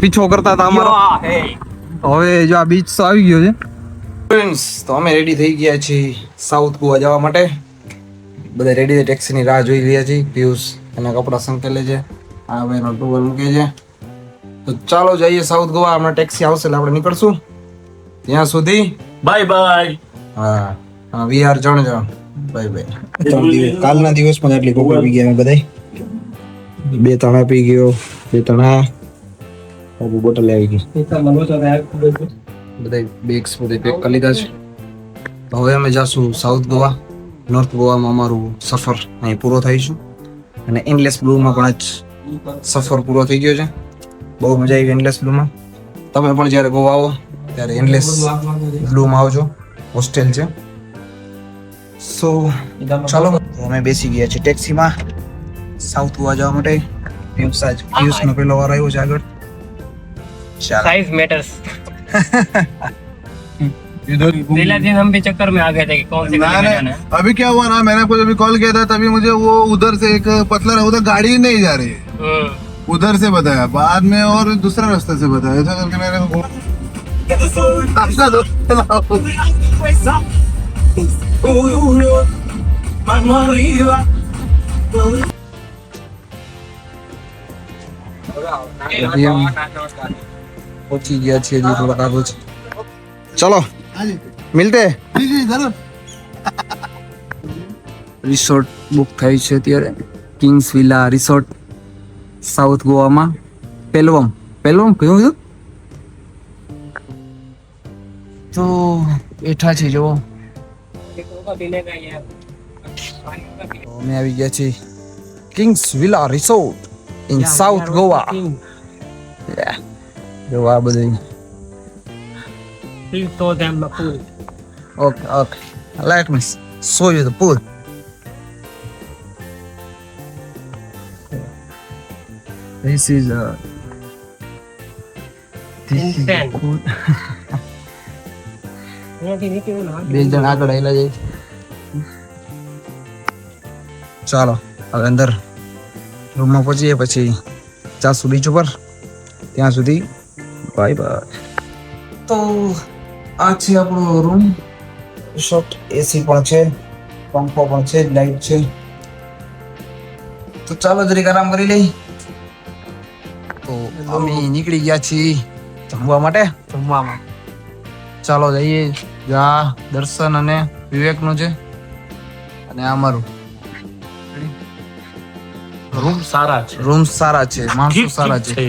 પીછો કરતા હતા અમારો. હવે જો આ બીચ તો આવી ગયો છે ફ્રેન્ડ્સ. તો અમે રેડી થઈ ગયા છીએ સાઉથ ગોવા જવા માટે. બધા રેડી ટેક્સીની રાહ જોઈ રહ્યા છીએ. પિયુષ એના કપડા સંકેલે છે, આ ભાઈનો ટુવલ મૂકે છે. તો ચાલો જઈએ સાઉથ ગોવા. હમણાં ટેક્સી આવશે એટલે આપણે નીકળશું. ત્યાં સુધી બાય બાય. હા વી આર જણ બાય બાય. કાલના દિવસમાં આટલી કોકો પી ગયા અમે બધાય. 2 ત્રણ પી ગયો, 2 ત્રણ બોટલ આવી ગઈ. બધા બેગ્સ બધે પેક કરી લીધા છે. તો હવે અમે જાશું સાઉથ ગોવા. નોર્થ ગોવામાં અમારું સફર અહીં પૂરો થઈશું. અને એન્ડલેસ બ્લુમાં પણ આજ સફર પૂરો થઈ ગયો છે. બહુ મજા આવી એન્ડલેસ બ્લુમાં. તમે પણ જ્યારે ગોવા આવો ત્યારે એન્ડલેસ બ્લુમાં આવજો. હોસ્ટેલ છે. સો ચાલો અમે બેસી ગયા છીએ ટેક્સીમાં સાઉથ ગોવા જવા માટે. પિયુષનો પેલો વાર આવ્યો છે આગળ. Size matters. पहला दिन हम भी चक्कर में आ गए थे कि कौन सी गली में जाना है। अभी क्या हुआ ना, मैंने आपको जब कॉल किया था तभी मुझे वो उधर से एक पतला उधर गाड़ी नहीं जा रही है, उधर से बताया बाद में और दूसरा रास्ते से बताया। ऐसा करके मैंने પહોંચી ગયા છીએ. થોડા આગળ છે. ચલો મિલતે. રિસોર્ટ બુક થઈ છે અત્યારે. કિંગ્સ વિલા રિસોર્ટ સાઉથ ગોવામાં. પેલવમ કયું કીધું? તો બેઠા છે જો. અમે આવી ગયા છીએ Kings villa resort in south Goa. જો આ બધું. Okay. Let me show you the pool. This is the pool. બે જણ આગળ આવેલા છે. ચાલો હવે અંદર રૂમમાં પહોંચીએ, પછી જાશું બીચ ઉપર. ત્યાં સુધી બાય બાય. તો આ છે આપણો રૂમ રિસોર્ટ. એસી પણ છે, પંખો પણ છે, લાઈટ છે. તો ચાલો જરીક આરામ કરી લઈ. તો અમે નીકળી ગયા છીએ જમવા માટે. ચાલો જઈએ. જા દર્શન અને વિવેકનું છે અને આ અમારું. રૂમ સારા છે, માણસો સારા છે,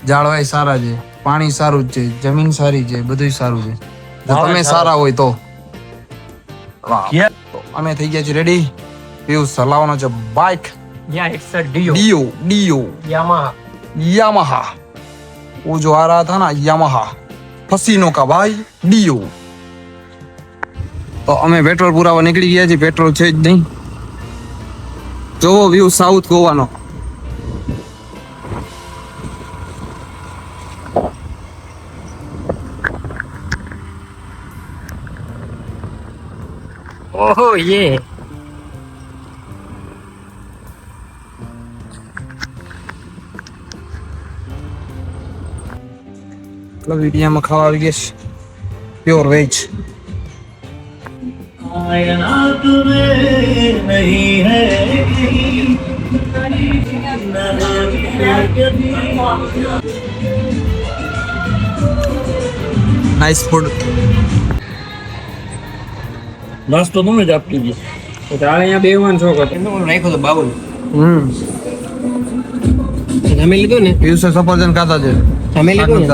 જાળવાઈ સારા છે, પાણી સારું જ છે, જમીન સારી છે, બધું સારું છે. જો તમે સારા હોય તો. અમે થઈ ગયા છીએ રેડી. પિયુષ ચલાવવાનો છે બાઇક. Do Yamaha. वो जो आ रहा था ना यामाहा फसीनो का भाई ડીઓ. તો અમે પેટ્રોલ પુરાવા નીકળી ગયા છીએ. પેટ્રોલ છે જ નહીં. જોવો વ્યૂ સાઉથ ગોવાનો. ओहो ये વિડીયામાં ખાવા આવી ગયા છે પ્યોર વેજ. Nice food. નાસ્તો તમે જ આપી દીધો. અહીંયા બેવાન છો કર રાખ્યો તો બાબુ. જમી લીધું ને? પિયુષે સફરજન ખાતા છે. જમી લીધું ને?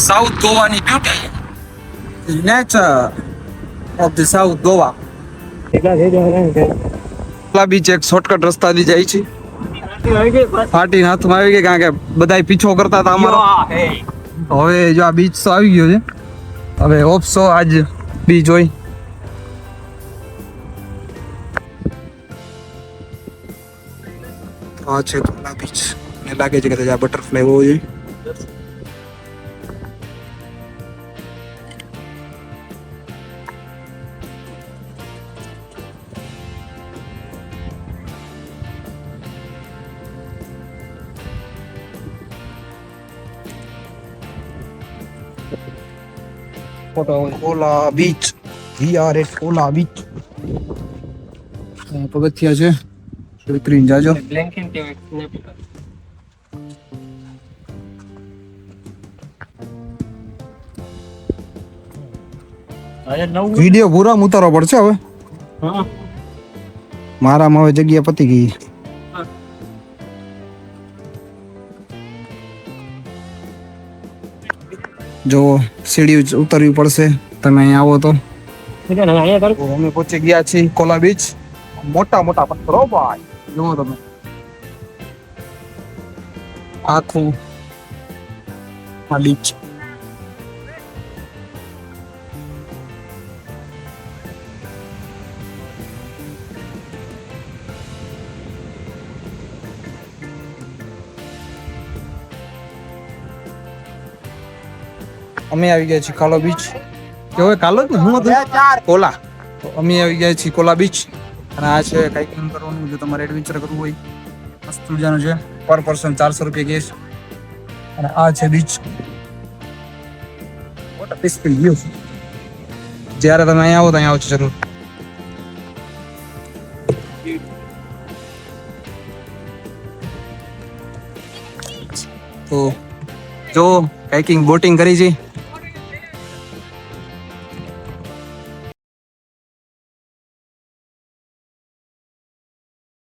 સાઉથ ગોવાની beauty, nature of the south Goa. Beach એક શોર્ટકટ રસ્તાથી જાય છે. ફાટીને હાથમાં આવી ગઈ, કારણ કે બધા પીછો કરતા હતા અમારો. હવે જો આ બીચ તો આવી ગયો છે. હવે ઓપ્સો આજ બીચ હોય. આ છે ગોલા બીચ. મને લાગે છે કે આ બટરફ્લાય હોવો જોઈએ. Photo Ola beach we are at Ola beach પગથિયા છે ઉતરીને જાજો બ્લેન્કેટ કેવાય સ્નેપ આજે નવું વિડીયો પૂરા ઉતારવો પડશે હવે હા મારામાં હવે જગ્યા પતી ગઈ જો સીડી ઉતરવી પડશે તમે અહીંયા આવો તો અહીંયા કર તો અમે પહોંચી ગયા છીએ કોલા બીચ મોટા મોટા પથ્થરો ભાઈ જુઓ તમે આખું આ બીચ અમે આવી ગયા છીએ કાલો બીચ કેવો કાલો જ ને હું હતું કોલા તો અમે આવી ગયા છીએ કોલા બીચ અને આ છે કાઇકિંગ કરવાનું જો તમારે એડવેન્ચર કરવું હોય મસ્ત મજાનું છે પર પર્સન 400 રૂપિયા કેસ અને આ છે beach what a peaceful view જ્યારે તમે અહીંયા આવો તો અહીંયા આવજો જરૂર તો જો કાઇકિંગ બોટિંગ કરી છે